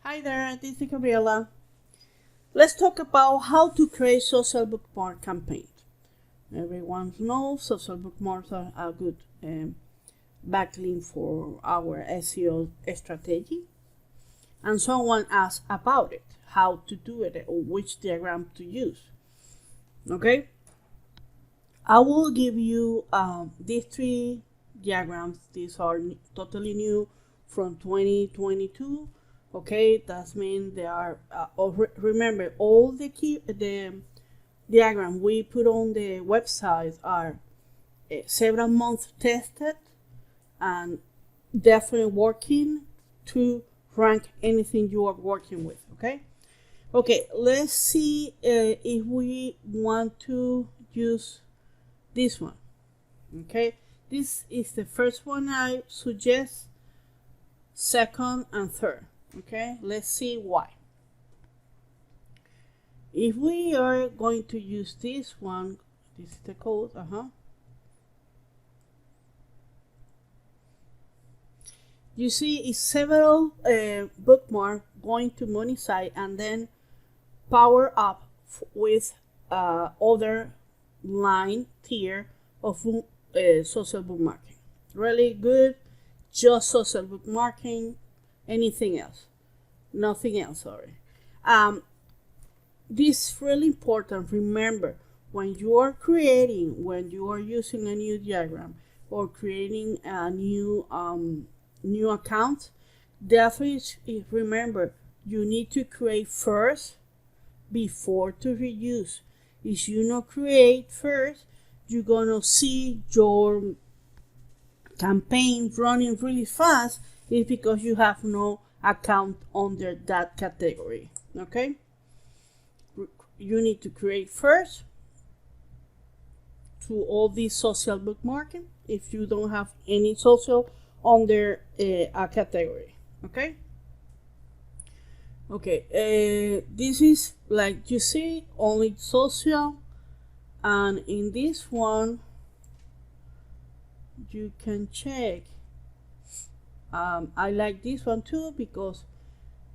Hi there, this is Gabriela. Let's talk about how to create social bookmark campaigns. Everyone knows social bookmarks are a good backlink for our SEO strategy. And someone asked about it, how to do it, or which diagram to use. Okay? I will give you these three diagrams. These are totally new from 2022. Okay, that means they are. Remember, all the diagram we put on the website are several months tested and definitely working to rank anything you are working with. Okay, let's see if we want to use this one. Okay, this is the first one I suggest, second and third. Okay, let's see why. If we are going to use this one, this is the code, you see it's several bookmarks going to monetize and then power up with other line tier of social bookmarking. Really good, just social bookmarking, anything else, nothing else, sorry. This is really important. Remember, when you are using a new diagram or creating a new account, definitely remember you need to create first before to reuse. If you not create first, you're gonna see your campaign running really fast. It's because you have no account under that category. Okay, you need to create first to all these social bookmarking if you don't have any social under a category. Okay, this is like you see only social, and in this one you can check. I like this one too because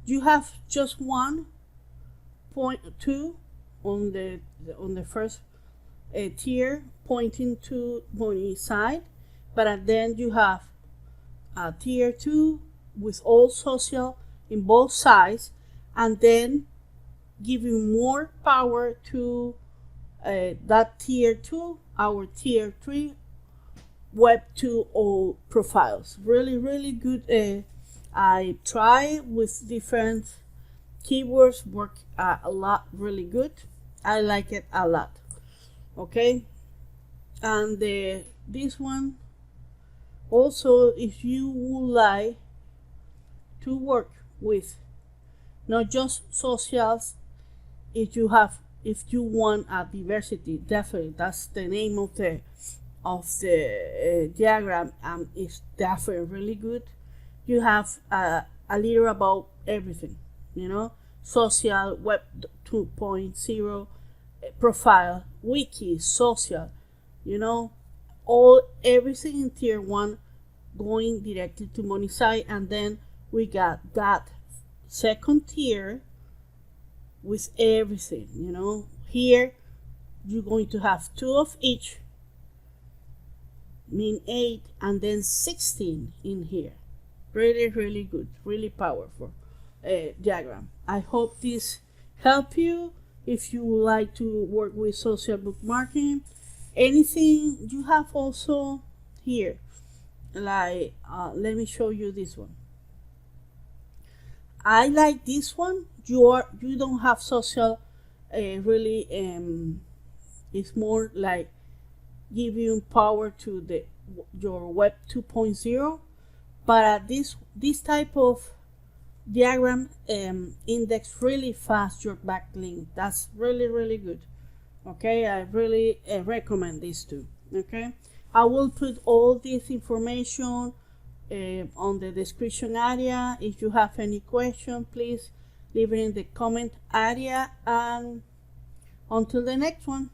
you have just 1.2 on the first tier pointing to money side, but then you have a tier 2 with all social in both sides, and then giving more power to that tier 2, our tier 3 web 2.0 profiles. Really good. I try with different keywords, work a lot, really good. I like it a lot. Okay, and this one also, if you would like to work with not just socials, if you want a diversity, definitely that's the name of the diagram, and it's definitely really good. You have a little about everything, social, web 2.0, profile, wiki, social, everything in tier 1 going directly to monetize, and then we got that second tier with everything. Here you're going to have 2 of each, mean 8, and then 16 in here. Really good, really powerful diagram. I hope this help you if you would like to work with social bookmarking. Anything you have also here, like let me show you this one. I like this one. You don't have social really. It's more like giving power to your web 2.0, but this type of diagram index really fast your backlink. That's really good. Okay, I really recommend this too. Okay, I will put all this information on the description area. If you have any question, please leave it in the comment area, and until the next one.